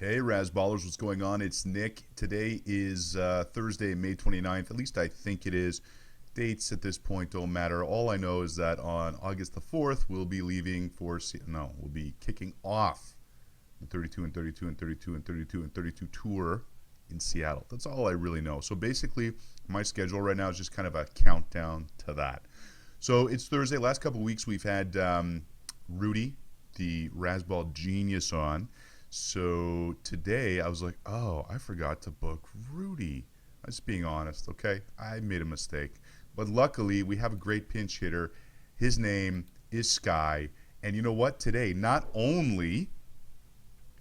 Hey, Razzballers, what's going on? It's Nick. Today is Thursday, May 29th. At least I think it is. Dates at this point don't matter. All I know is that on August the 4th, we'll be leaving for, we'll be kicking off the 32 and 32 and 32 and 32 and 32 tour in Seattle. That's all I really know. So basically, my schedule right now is just kind of a countdown to that. So it's Thursday. Last couple of weeks, we've had Rudy, the Razzball genius, on. So today I was like, oh, I forgot to book Rudy. I'm just being honest, okay? I made a mistake. But luckily, we have a great pinch hitter. His name is Sky. And you know what? Today, not only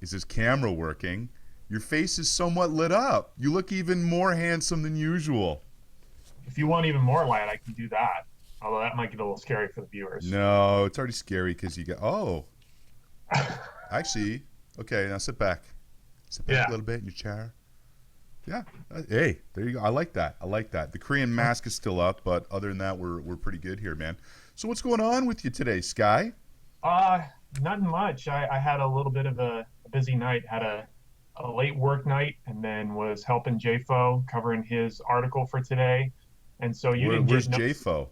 is his camera working, your face is somewhat lit up. You look even more handsome than usual. If you want even more light, I can do that. Although that might get a little scary for the viewers. No, it's already scary because you got, oh, actually, okay, now sit back. Sit back Yeah. a little bit in your chair. Yeah. Hey, there you go. I like that. I like that. The Korean mask is still up, but other than that, we're pretty good here, man. So what's going on with you today, Sky? Uh, Nothing much. I had a little bit of a busy night. Had a late work night, and then was helping JFO covering his article for today. And so you didn't Where's get no. JFO?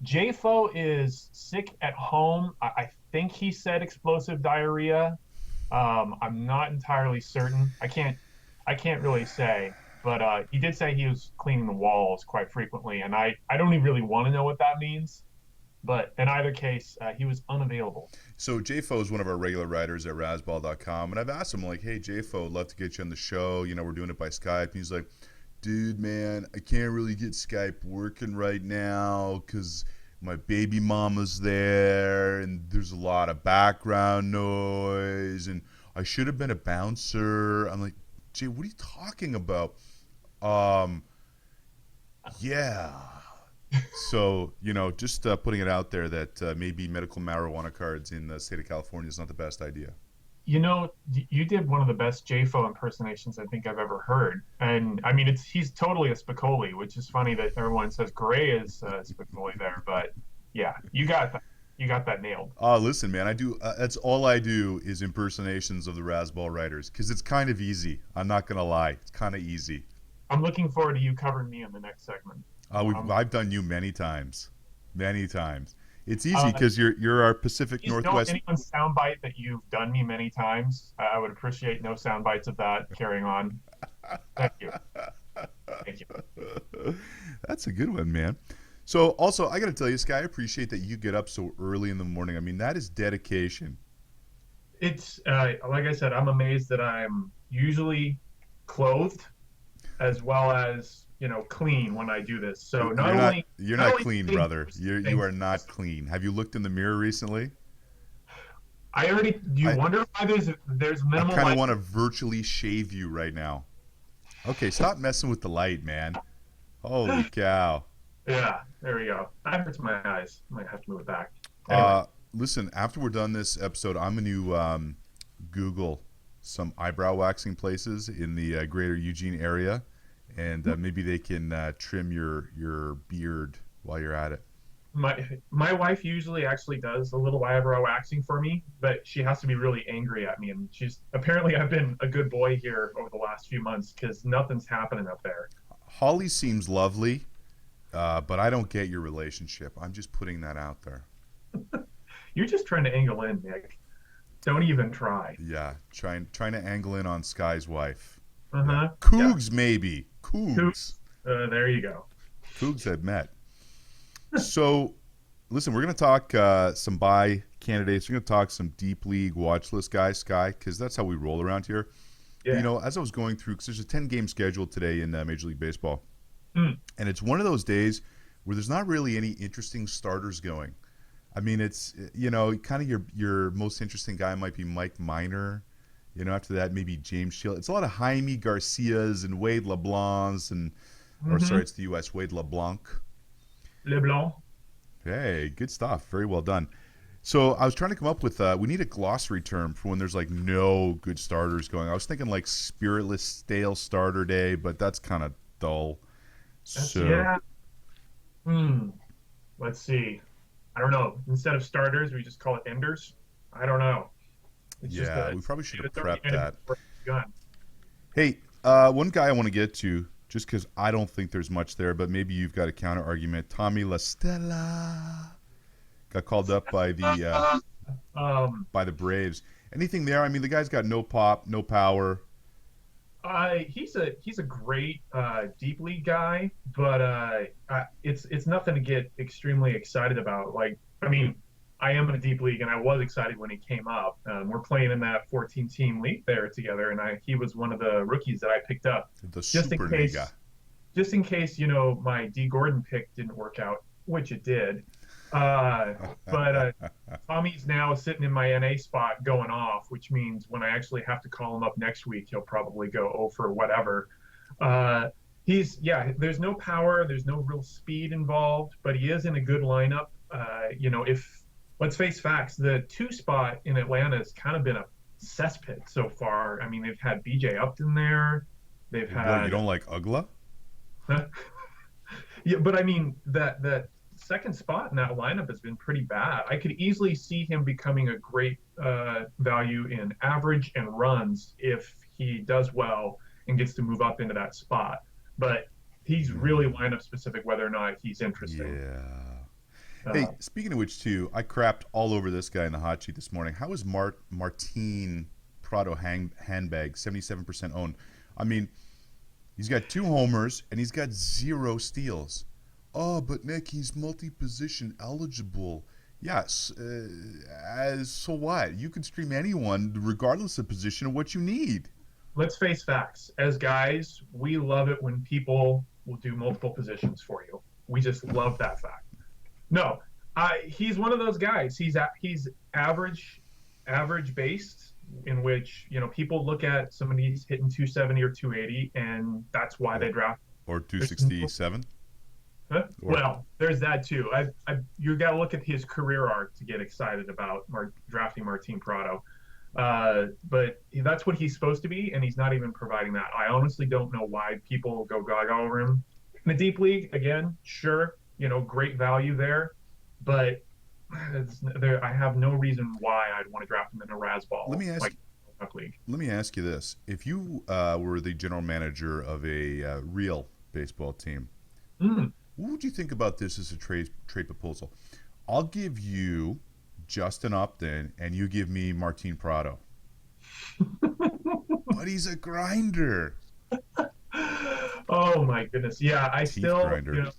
JFO is sick at home. I think he said explosive diarrhea. I'm not entirely certain. I can't really say, but he did say he was cleaning the walls quite frequently, and I don't even really want to know what that means. But in either case, he was unavailable. So JFO is one of our regular writers at Razzball.com, and I've asked him, like, hey, JFO, I'd love to get you on the show. You know, we're doing it by Skype. And he's like, dude, man, I can't really get Skype working right now because my baby mama's there, and there's a lot of background noise, and I should have been a bouncer. I'm like, Jay, what are you talking about? Um, yeah. So, just putting it out there that maybe medical marijuana cards in the state of California is not the best idea. You know, you did one of the best JFO impersonations I think I've ever heard, and I mean, he's totally a Spicoli, which is funny that everyone says Gray is Spicoli there, but yeah, you got that nailed. Oh, listen, man, I do. That's all I do is impersonations of the Razzball writers because it's kind of easy. I'm not gonna lie, it's kind of easy. I'm looking forward to you covering me in the next segment. Um, I've done you many times, many times. It's easy uh, because you're our Pacific Please don't Northwest. anyone's soundbite that you've done me many times. I would appreciate no sound bites of that carrying on. Thank you. Thank you. That's a good one, man. So also, I got to tell you, Sky, I appreciate that you get up so early in the morning. I mean, that is dedication. It's like I said, I'm amazed that I'm usually clothed as well as clean when I do this. So not only You're not not only clean, things, brother. You are not clean. Have you looked in the mirror recently? I already. Do you I wonder why there's I minimal kind of light? want to virtually shave you right now. Okay, stop messing with the light, man. Holy cow. Yeah, there we go. That hurts my eyes. Might have to move it back. Anyway. Uh, Listen, after we're done this episode, I'm going to Google some eyebrow waxing places in the greater Eugene area, and maybe they can trim your beard while you're at it. My wife usually actually does a little eyebrow waxing for me, but she has to be really angry at me, and she's apparently I've been a good boy here over the last few months because nothing's happening up there. Holly seems lovely, but I don't get your relationship. I'm just putting that out there. You're just trying to angle in, Nick. Don't even try. Yeah, trying to angle in on Sky's wife. Yeah, Uh-huh. Yeah. Cougs maybe. Cougs. Oops. There you go. Cougs I've met. So, listen, we're going to talk some buy candidates. We're going to talk some deep league watch list guys, Sky, because that's how we roll around here. Yeah. As I was going through, because there's a 10-game schedule today in Major League Baseball, Mm. and it's one of those days where there's not really any interesting starters going. I mean, it's, kind of your most interesting guy might be Mike Minor. After that, maybe James Shield. It's a lot of Jaime Garcias and Wade LeBlancs or Mm-hmm. sorry, it's the U.S. Wade LeBlanc. LeBlanc. Hey, good stuff. Very well done. So I was trying to come up with we need a glossary term for when there's like no good starters going. I was thinking like spiritless stale starter day, but that's kind of dull. So Yeah. Hmm. Let's see. I don't know. Instead of starters, we just call it enders. I don't know. It's just Yeah, a we probably should have throw the prepped enemy that. for a gun. Hey, one guy I want to get to, just because I don't think there's much there, but maybe you've got a counter argument. Tommy La Stella got called up Um, by the Braves. Anything there? I mean, the guy's got no pop, no power. he's a great deep league guy, but it's nothing to get extremely excited about. Like, I mean, I am in a deep league, and I was excited when he came up. We're playing in that 14-team league there together, and he was one of the rookies that I picked up The just in Superliga. case, my D Gordon pick didn't work out, which it did. But Tommy's now sitting in my NA spot going off, which means when I actually have to call him up next week, he'll probably go 0 for whatever. Uh, there's no power, there's no real speed involved, but he is in a good lineup. If let's face facts, the 2 spot in Atlanta has kind of been a cesspit so far. I mean, they've had BJ Upton there, they've What, you had don't like Ugla? yeah, but I mean that second spot in that lineup has been pretty bad. I could easily see him becoming a great value in average and runs if he does well and gets to move up into that spot. But he's really lineup specific whether or not he's interesting. Yeah. Hey, Uh, speaking of which, too, I crapped all over this guy in the hot sheet this morning. How is Martin Prado handbag 77% owned? I mean, he's got 2 homers and he's got 0 steals. Oh, but Nick, he's multi-position eligible. Yes, as so what? You can stream anyone regardless of position of what you need. let's face facts. As guys, we love it when people will do multiple positions for you. We just love that fact. No, he's one of those guys. He's average based, in which people look at somebody who's hitting 270 or 280, and that's why they draft. Or 267. Huh? Or Well, there's that too. You got to look at his career arc to get excited about drafting Martin Prado. But that's what he's supposed to be, and he's not even providing that. I honestly don't know why people go gaga over him. In the deep league, again, sure, great value there, but I have no reason why I'd want to draft him in a Razzball let me ask. like league. Let me ask you this: if you were the general manager of a real baseball team, Mm. what would you think about this as a trade proposal? I'll give you Justin Upton, and you give me Martin Prado. But he's a grinder. Oh my goodness. Yeah, I Teeth still, grinder.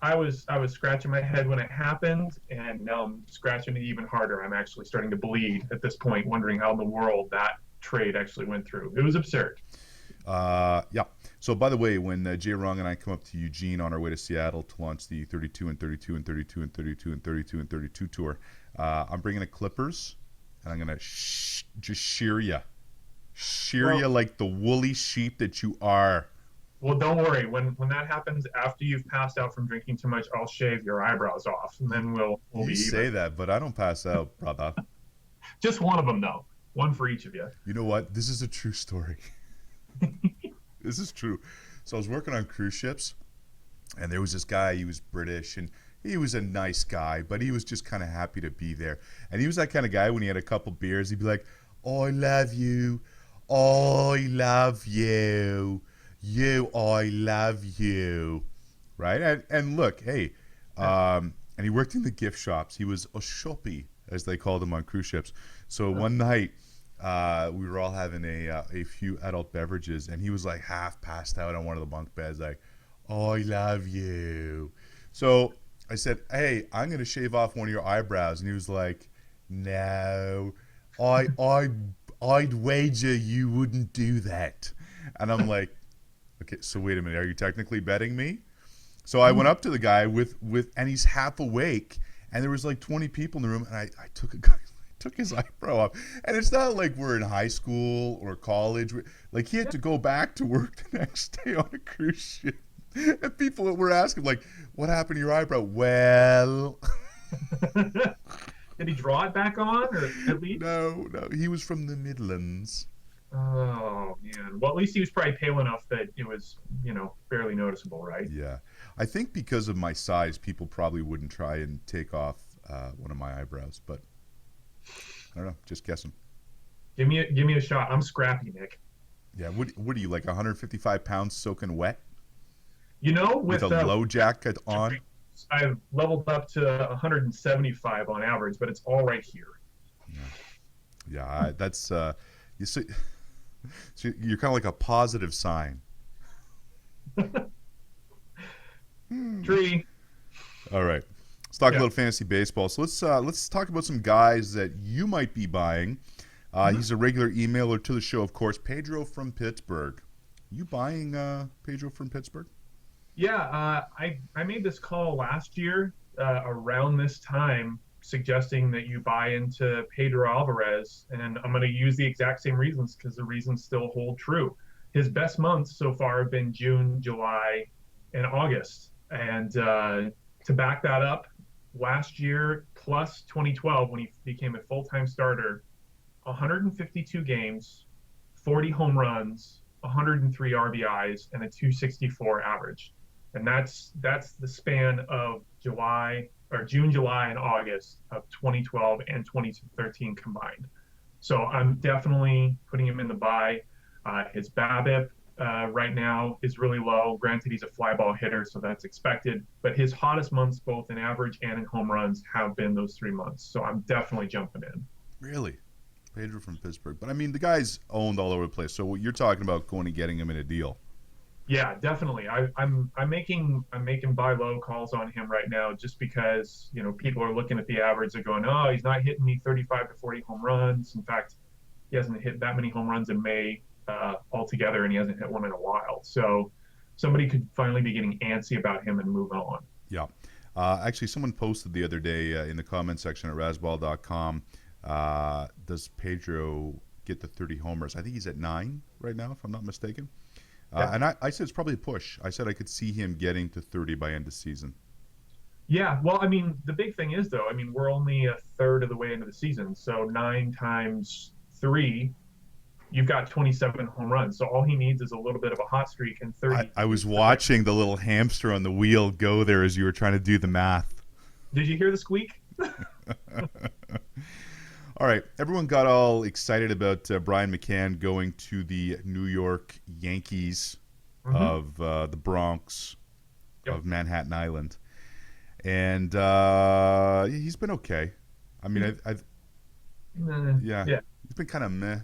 I was scratching my head when it happened, and now I'm scratching it even harder. I'm actually starting to bleed at this point, wondering how in the world that trade actually went through. It was absurd. Yeah. So, by the way, when Jay Rong and I come up to Eugene on our way to Seattle to launch the 32 and 32 and 32 and 32 and 32 and 32 tour, I'm bringing a Clippers, and I'm going to just shear you. Shear you Well, like the woolly sheep that you are. well, don't worry. When that happens, after you've passed out from drinking too much, I'll shave your eyebrows off, and then we'll You be say even. that, but I don't pass out, brother. Just one of them though. One for each of you. You know what? This is a true story. This is true. So I was working on cruise ships, and there was this guy. He was British, and he was a nice guy, but he was just kind of happy to be there. And he was that kind of guy when he had a couple beers, he'd be like, "I love you. I love you. I love you." Right? And look, hey, and he worked in the gift shops. He was a shoppy, as they called him on cruise ships. So one night, we were all having a few adult beverages, and he was like half passed out on one of the bunk beds, like, "I love you." So I said, "Hey, I'm gonna shave off one of your eyebrows," and he was like, "No, I'd wager you wouldn't do that." And I'm like, "Okay, so wait a minute, are you technically betting me?" So I went up to the guy and he's half awake, and there was like 20 people in the room, and I took his eyebrow off. And it's not like we're in high school or college. Like, he had to go back to work the next day on a cruise ship. And people were asking, like, "What happened to your eyebrow?" Well, Did he draw it back on, or at least? no, he was from the Midlands. Oh man. Well, at least he was probably pale enough that it was, barely noticeable, right? Yeah. I think because of my size, people probably wouldn't try and take off one of my eyebrows. But I don't know, just guessing. Give me a shot. I'm scrappy, Nick. Yeah, what are you, like 155 pounds soaking wet with a With low jacket on? I've leveled up to 175 on average, but it's all right here. Yeah, that's you see, so you're kind of like a positive sign. Tree. All right, let's talk Yeah. about fantasy baseball. So let's talk about some guys that you might be buying. Mhm. He's a regular emailer to the show, of course. Pedro from Pittsburgh. You buying Pedro from Pittsburgh? Yeah, I made this call last year around this time, suggesting that you buy into Pedro Alvarez, and I'm going to use the exact same reasons because the reasons still hold true. His best months so far have been June, July, and August, and to back that up, last year plus 2012 when he became a full-time starter, 152 games, 40 home runs, 103 RBIs, and a 264 average. And that's the span of July or June, July, and August of 2012 and 2013 combined. So I'm definitely putting him in the buy. His BABIP right now is really low. Granted, he's a fly ball hitter, so that's expected. But his hottest months, both in average and in home runs, have been those 3 months. So I'm definitely jumping in. Really? Pedro from Pittsburgh. But I mean, the guy's owned all over the place. So you're talking about going and getting him in a deal. Yeah, definitely. I'm making buy low calls on him right now just because people are looking at the average. They're going, oh, he's not hitting me 35 to 40 home runs. In fact, he hasn't hit that many home runs in May altogether, and he hasn't hit one in a while. So somebody could finally be getting antsy about him and move on. Yeah. Actually, someone posted the other day in the comment section at razzball.com, does Pedro get the 30 homers? I think he's at 9 right now, if I'm not mistaken. Yeah. And I said it's probably a push. I said I could see him getting to 30 by end of season. Yeah, well, I mean, the big thing is though, I mean, we're only a third of the way into the season, so 9 times 3, you've got 27 home runs. So all he needs is a little bit of a hot streak and I, 30. I was watching the little hamster on the wheel go there as you were trying to do the math. Did you hear the squeak? All right, everyone got all excited about Brian McCann going to the New York Yankees Hmm. of the Bronx Yep. of Manhattan Island, and he's been okay. I mean, I've yeah, Yeah, he's been kind of meh.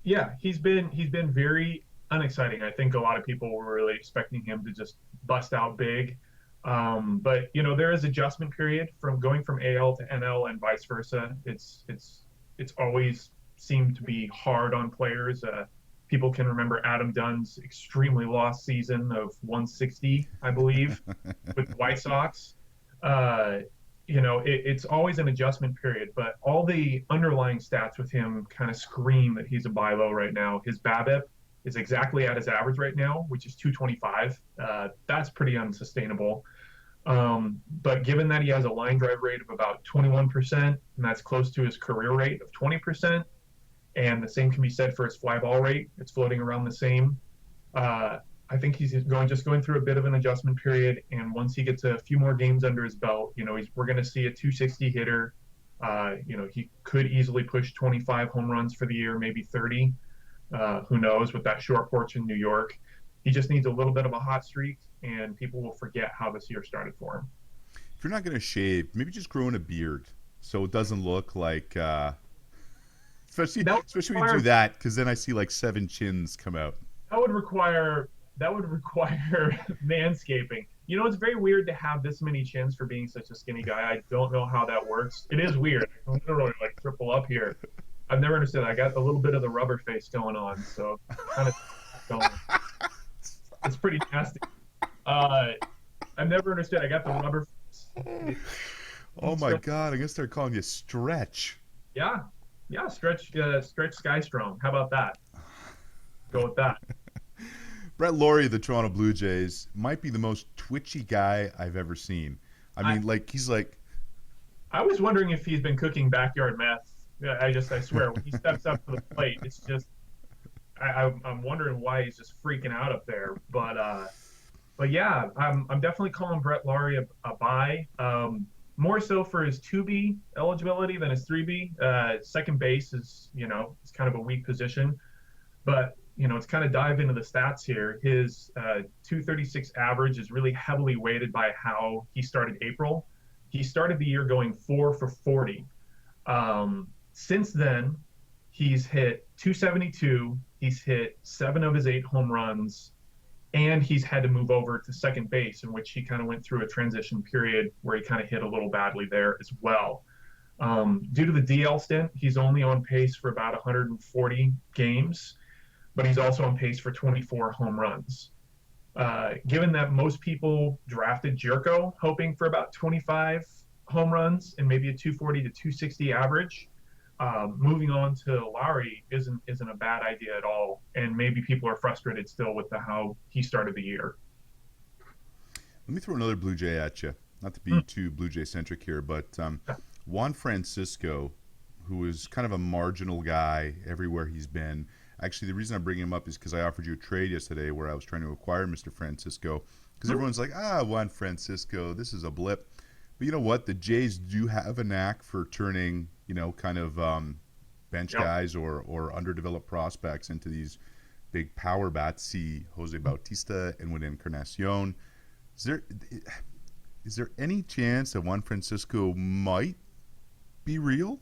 yeah, he's been very unexciting. I think a lot of people were really expecting him to just bust out big. But there is adjustment period from going from AL to NL and vice versa. It's always seemed to be hard on players. People can remember Adam Dunn's extremely lost season of 160, I believe, with the White Sox. Uh, it's always an adjustment period, but all the underlying stats with him kind of scream that he's a buy low right now. His BABIP is exactly at his average right now, which is 225. That's pretty unsustainable. But given that he has a line drive rate of about 21%, and that's close to his career rate of 20%, and the same can be said for his fly ball rate, it's floating around the same. Uh, I think he's going through a bit of an adjustment period, and once he gets a few more games under his belt, we're going to see a 260 hitter. He could easily push 25 home runs for the year, maybe 30. Who knows with that short porch in New York? He just needs a little bit of a hot streak, and people will forget how this year started for him. If you're not going to shave, maybe just grow in a beard so it doesn't look like. Especially, That would especially when you do require that, because then I see like 7 chins come out. that would require manscaping. It's very weird to have this many chins for being such a skinny guy. I don't know how that works. It is weird. I can literally like triple up here. I've never understood. I got a little bit of the rubber face going on, so kind of going. It's pretty nasty. Uh, I've never understood. I got the rubber face. Oh my God! I guess they're calling you Stretch. Yeah, yeah. Stretch Skystrong. How about that? Go with that. Brett Lawrie of the Toronto Blue Jays might be the most twitchy guy I've ever seen. I I mean, like he's like, I was wondering if he's been cooking backyard meth. Yeah, I swear, when he steps up to the plate, it's just, I'm wondering why he's just freaking out up there. But yeah, I'm definitely calling Brett Lawrie a buy. more so for his 2B eligibility than his 3B. Second base is, it's kind of a weak position. But, let's kind of dive into the stats here. His 236 average is really heavily weighted by how he started April. He started the year going 4 for 40. Since then, he's hit 272. He's hit 7 of his 8 home runs, and he's had to move over to second base, in which he kind of went through a transition period where he kind of hit a little badly there as well. Due to the DL stint, he's only on pace for about 140 games, but he's also on pace for 24 home runs. Given that most people drafted Jerko hoping for about 25 home runs and maybe a 240 to 260 average, moving on to Lawrie isn't a bad idea at all. And maybe people are frustrated still with how he started the year. Let me throw another Blue Jay at you. Not to be too Blue Jay centric here, but Juan Francisco, who is kind of a marginal guy everywhere he's been. Actually, the reason I bring him up is because I offered you a trade yesterday where I was trying to acquire Mr. Francisco, because everyone's like, Juan Francisco, this is a blip. But you know what? The Jays do have a knack for turning, kind of bench guys or underdeveloped prospects into these big power bats. See Jose Bautista and Edwin Encarnacion. Is there any chance that Juan Francisco might be real?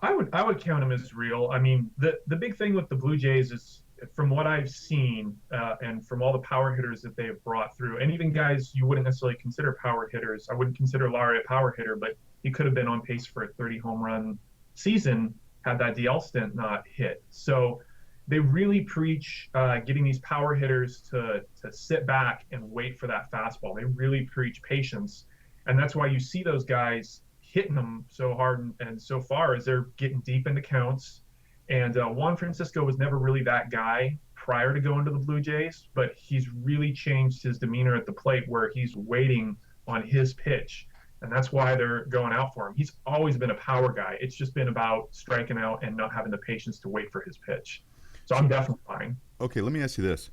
I would count him as real. I mean, the big thing with the Blue Jays is, from what I've seen, and from all the power hitters that they've brought through, and even guys you wouldn't necessarily consider power hitters. I wouldn't consider Lawrie a power hitter, but he could have been on pace for a 30 home run season had that DL stint not hit. So they really preach getting these power hitters to sit back and wait for that fastball. They really preach patience, and that's why you see those guys hitting them so hard and so far, as they're getting deep into counts. And Juan Francisco was never really that guy prior to going to the Blue Jays, but he's really changed his demeanor at the plate, where he's waiting on his pitch, and that's why they're going out for him. He's always been a power guy. It's just been about striking out and not having the patience to wait for his pitch. So I'm definitely fine. Okay, let me ask you this.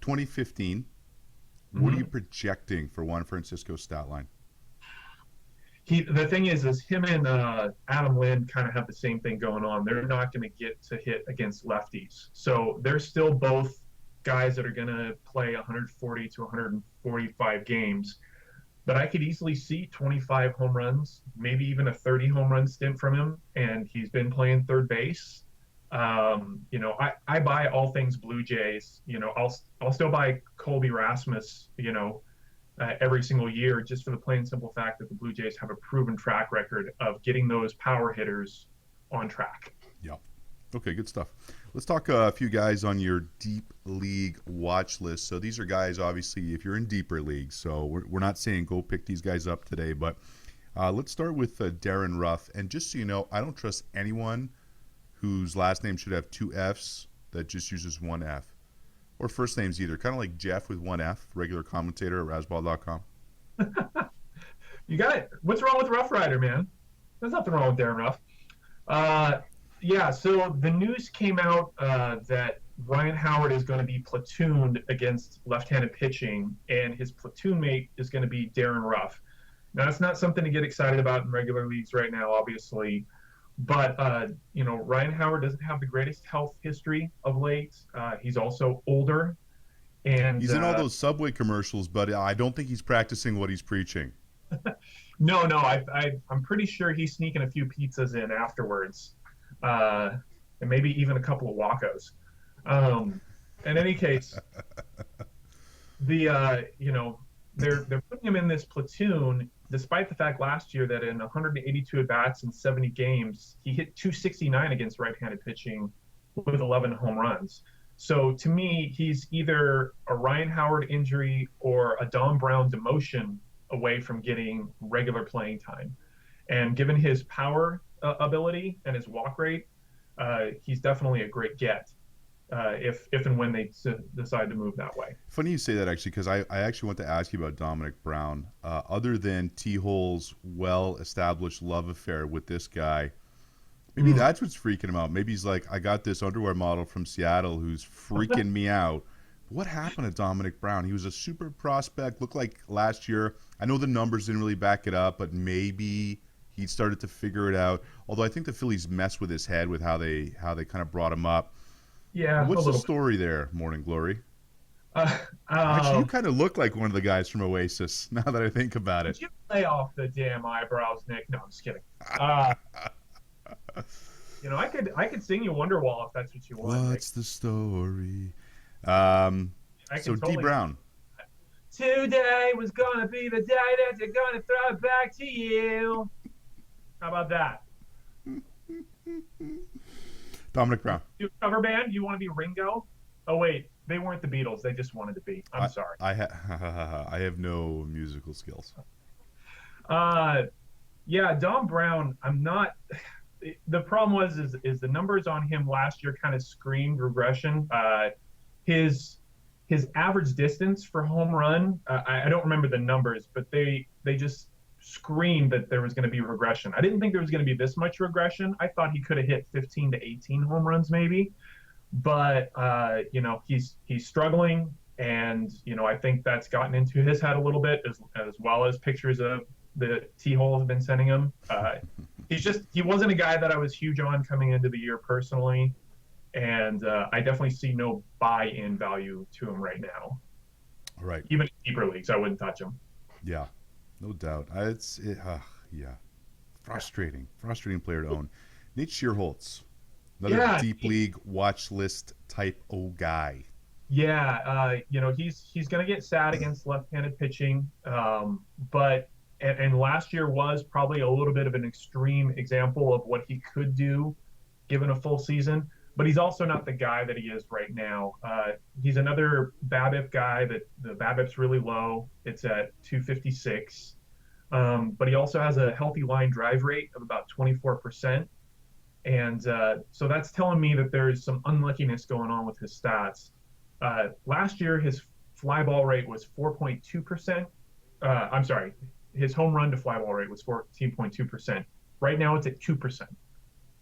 2015, what are you projecting for Juan Francisco's stat line? The thing is him and Adam Lind kind of have the same thing going on. They're not going to get to hit against lefties. So they're still both guys that are going to play 140 to 145 games. But I could easily see 25 home runs, maybe even a 30 home run stint from him. And he's been playing third base. I buy all things Blue Jays. I'll still buy Colby Rasmus, every single year, just for the plain simple fact that the Blue Jays have a proven track record of getting those power hitters on track. Yeah. Okay, good stuff. Let's talk a few guys on your deep league watch list. So these are guys, obviously, if you're in deeper leagues. So we're not saying go pick these guys up today, but let's start with Darren Ruff. And just so you know, I don't trust anyone whose last name should have 2 Fs that just uses 1 F. Or first names either. Kind of like Jeff with 1 F, regular commentator at Razzball.com. You got it. What's wrong with Rough Rider, man? There's nothing wrong with Darren Ruff. So the news came out that Ryan Howard is going to be platooned against left-handed pitching, and his platoon mate is going to be Darren Ruff. Now, it's not something to get excited about in regular leagues right now, obviously. But, Ryan Howard doesn't have the greatest health history of late. He's also older. And he's in all those Subway commercials, but I don't think he's practicing what he's preaching. No, I'm pretty sure he's sneaking a few pizzas in afterwards. And maybe even a couple of Wacos. In any case, they're putting him in this platoon, despite the fact last year that in 182 at-bats in 70 games, he hit 269 against right-handed pitching with 11 home runs. So to me, he's either a Ryan Howard injury or a Dom Brown demotion away from getting regular playing time. And given his power ability and his walk rate, he's definitely a great get. If and when they decide to move that way. Funny you say that, actually, because I actually want to ask you about Dominic Brown. Other than T-Hole's well-established love affair with this guy, maybe that's what's freaking him out. Maybe he's like, I got this underwear model from Seattle who's freaking me out. What happened to Dominic Brown? He was a super prospect. Looked like last year. I know the numbers didn't really back it up, but maybe he started to figure it out. Although I think the Phillies messed with his head with how they kind of brought him up. Yeah, a What's the little bit. story there, Morning Glory? Uh, Actually, you um, kind of look like one of the guys from Oasis. Now that I think about it. would you lay off the damn eyebrows, Nick? No, I'm just kidding. Uh, I could sing you Wonderwall if that's what you want, Nick. What's the story? Um, I so can D totally sing. Brown. Today was gonna be the day that they're gonna throw it back to you. How about that? Dominic Brown. You cover band? You want to be Ringo? Oh wait, they weren't the Beatles. They just wanted to be. I'm I sorry. I have no musical skills. Uh, yeah, Dom Brown. I'm not. The problem is the numbers on him last year kind of screamed regression. His his average distance for home run. I don't remember the numbers, but they just screamed that there was going to be regression. I didn't think there was going to be this much regression. I thought he could have hit 15 to 18 home runs maybe, but he's struggling, and I think that's gotten into his head a little bit, as well as pictures of the T-hole have been sending him. He wasn't a guy that I was huge on coming into the year personally, and I definitely see no buy-in value to him right now. All right. Even in deeper leagues, I wouldn't touch him. Yeah, no doubt. Yeah, frustrating player to own. Nate Shearholtz, another Yeah, deep league watch list type O guy. yeah. He's going to get sad against left-handed pitching, but and last year was probably a little bit of an extreme example of what he could do given a full season. But he's also not the guy that he is right now. He's another BABIP guy that the BABIP's really low. It's at 256. But he also has a healthy line drive rate of about 24%. And so that's telling me that there's some unluckiness going on with his stats. Last year, his fly ball rate was 4.2%. I'm sorry, his home run to fly ball rate was 14.2%. Right now, it's at 2%.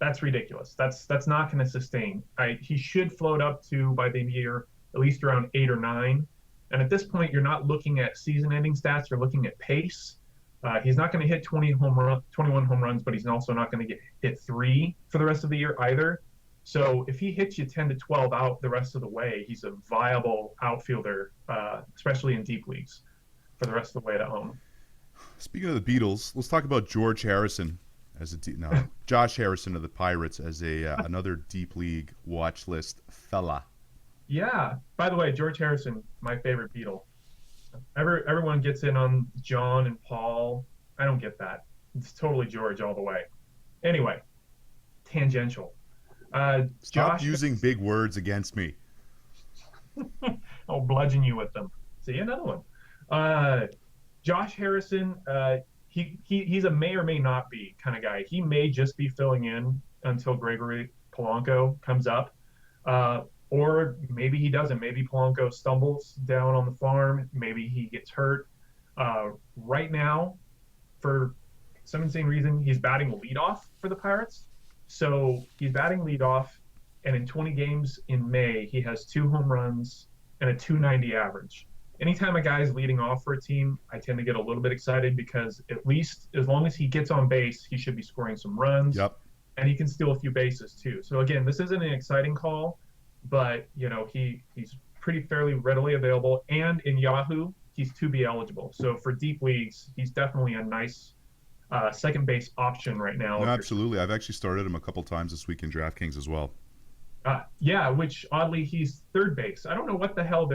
That's ridiculous. That's not going to sustain. He should float up to, by the end of the year, at least around 8 or 9. And at this point, you're not looking at season-ending stats. You're looking at pace. He's not going to hit 21 home runs, but he's also not going to hit 3 for the rest of the year either. So if he hits you 10 to 12 out the rest of the way, he's a viable outfielder, especially in deep leagues, for the rest of the way to own. Speaking of the Beatles, let's talk about George Harrison Josh Harrison of the Pirates as another deep league watch list fella. Yeah. By the way, George Harrison, my favorite Beatle. Everyone gets in on John and Paul. I don't get that. It's totally George all the way. Anyway, tangential. Stop using big words against me. I'll bludgeon you with them. See, another one. Josh Harrison, he's a may or may not be kind of guy. He may just be filling in until Gregory Polanco comes up. Or maybe he doesn't. Maybe Polanco stumbles down on the farm. Maybe he gets hurt. Right now, for some insane reason, he's batting leadoff for the Pirates. So he's batting leadoff, and in 20 games in May, he has 2 home runs and a 290 average. Anytime a guy is leading off for a team, I tend to get a little bit excited because at least as long as he gets on base, he should be scoring some runs. Yep. And he can steal a few bases too. So again, this isn't an exciting call, but he's pretty fairly readily available. And in Yahoo, he's 2B eligible. So for deep leagues, he's definitely a nice second base option right now. No, absolutely. I've actually started him a couple times this week in DraftKings as well. Yeah, which oddly he's third base. I don't know what the hell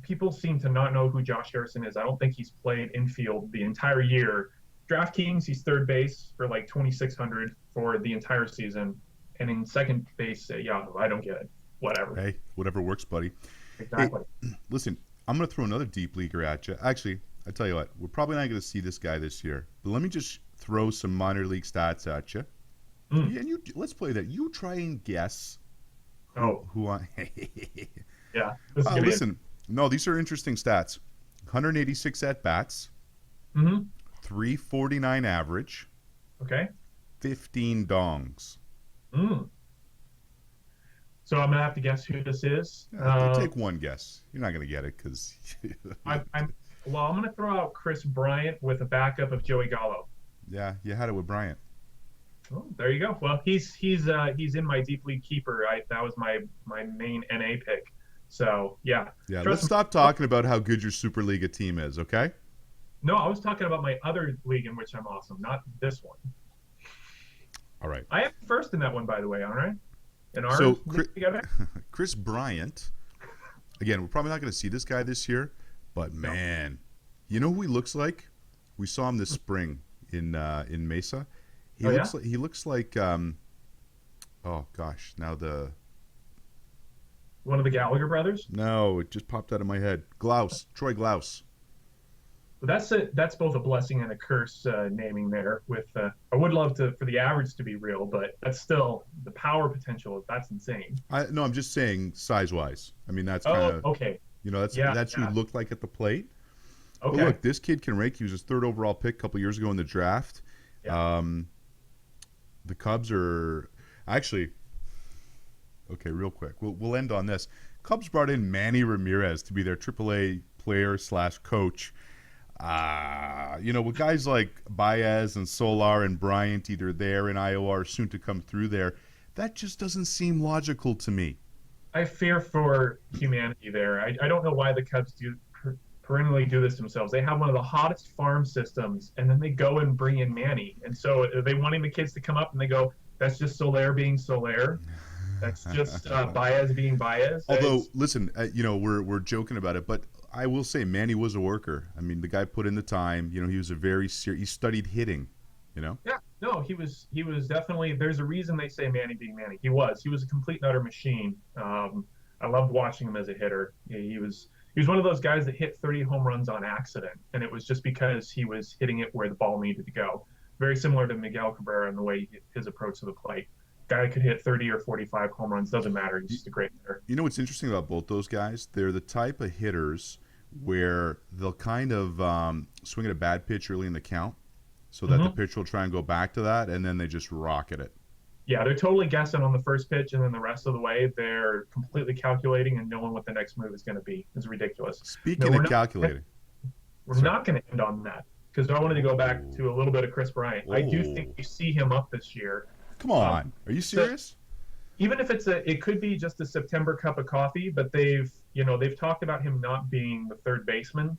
people seem to not know who Josh Harrison is. I don't think he's played infield the entire year. DraftKings, he's third base for like 2,600 for the entire season. And in second base at Yahoo, I don't get it. Whatever. Hey, whatever works, buddy. Exactly. Hey, listen, I'm going to throw another deep leaguer at you. Actually, I tell you what, we're probably not going to see this guy this year. But let me just throw some minor league stats at you. Yeah, and let's play that. You try and guess who I... Yeah. Listen. No, these are interesting stats. 186 at-bats. 349 average. Okay. 15 dongs. So I'm gonna have to guess who this is. Take one guess. You're not going to get it because. I'm gonna throw out Chris Bryant with a backup of Joey Gallo. Yeah, you had it with Bryant. Oh, there you go. Well, he's in my deep league keeper. That was my main NA pick. So yeah. Yeah, let's stop talking about how good your Superliga team is, okay? No, I was talking about my other league in which I'm awesome, not this one. All right. I am first in that one, by the way. All right. In our league together. Chris Bryant. Again, we're probably not going to see this guy this year, but man, you know who he looks like? We saw him this spring in Mesa. He looks like oh gosh, now the one of the Gallagher brothers? No, it just popped out of my head. Troy Glaus. But that's both a blessing and a curse, naming there. With I would love for the average to be real, but that's still the power potential. That's insane. No, I'm just saying size wise. I mean, that's kind of okay. You know, that's who he looked like at the plate. Okay. But look, this kid can rake. He was his third overall pick a couple years ago in the draft. Yeah. The Cubs are actually okay. Real quick, we'll end on this. Cubs brought in Manny Ramirez to be their AAA player / coach. You know, with guys like Baez and Solar and Bryant either there in Iowa or soon to come through there, that just doesn't seem logical to me. I fear for humanity there. I don't know why the Cubs perennially do this themselves. They have one of the hottest farm systems, and then they go and bring in Manny. And so are they wanting the kids to come up and they go, that's just Soler being Soler. That's just Baez being Baez. Although, listen, you know, we're joking about it, but I will say Manny was a worker. I mean, the guy put in the time. You know, he was he studied hitting, you know? Yeah, no, he was definitely, there's a reason they say Manny being Manny. He was a complete and utter machine. I loved watching him as a hitter. He was one of those guys that hit 30 home runs on accident, and it was just because he was hitting it where the ball needed to go. Very similar to Miguel Cabrera in the way his approach to the plate. Guy could hit 30 or 45 home runs, doesn't matter. He's just a great hitter. You know what's interesting about both those guys? They're the type of hitters where they'll kind of swing at a bad pitch early in the count so that the pitcher will try and go back to that, and then they just rocket it. Yeah, they're totally guessing on the first pitch, and then the rest of the way, they're completely calculating and knowing what the next move is going to be. It's ridiculous. Speaking of calculating. We're not going to end on that, because I wanted to go back to a little bit of Chris Bryant. I do think we see him up this year. Come on. Are you serious? So, even if it could be just a September cup of coffee, but they've talked about him not being the third baseman.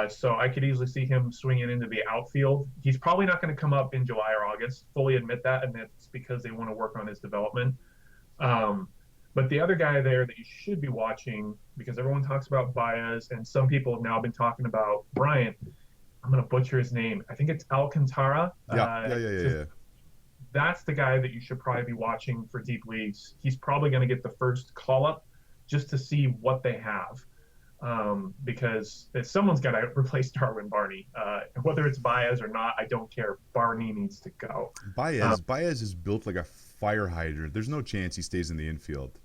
So I could easily see him swinging into the outfield. He's probably not going to come up in July or August. Fully admit that, and that's because they want to work on his development. But the other guy there that you should be watching, because everyone talks about Baez, and some people have now been talking about Bryant. I'm going to butcher his name. I think it's Alcantara. Yeah. That's the guy that you should probably be watching for deep leagues. He's probably going to get the first call up just to see what they have. Because someone's got to replace Darwin Barney. Whether it's Baez or not, I don't care. Barney needs to go. Baez is built like a fire hydrant. There's no chance he stays in the infield.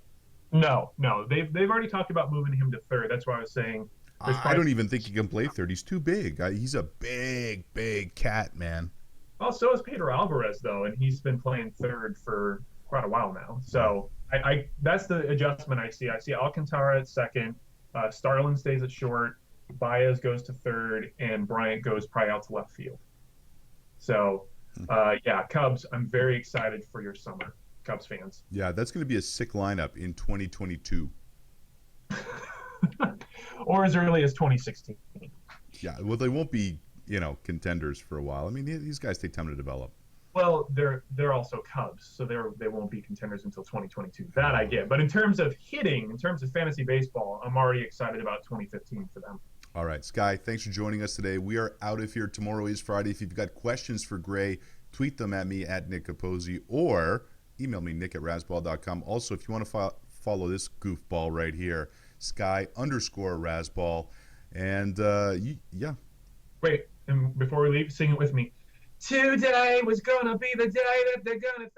No. They've already talked about moving him to third. That's why I was saying. I don't even think he can play third. He's too big. He's a big cat, man. Well, so is Pedro Alvarez, though, and he's been playing third for quite a while now. So I that's the adjustment I see. I see Alcantara at second. Starlin stays at short, Baez goes to third, and Bryant goes probably out to left field. So, Cubs, I'm very excited for your summer, Cubs fans. Yeah, that's going to be a sick lineup in 2022. Or as early as 2016. Yeah, well, they won't be, contenders for a while. I mean, these guys take time to develop. Well, they're also Cubs, so they won't be contenders until 2022. That I get. But in terms of hitting, in terms of fantasy baseball, I'm already excited about 2015 for them. All right, Sky, thanks for joining us today. We are out of here. Tomorrow is Friday. If you've got questions for Gray, tweet them at me at Nick Capozzi or email me, nick@razzball.com. Also, if you want to follow this goofball right here, Sky_Razzball. And, yeah. Wait, and before we leave, sing it with me. Today was gonna be the day that they're gonna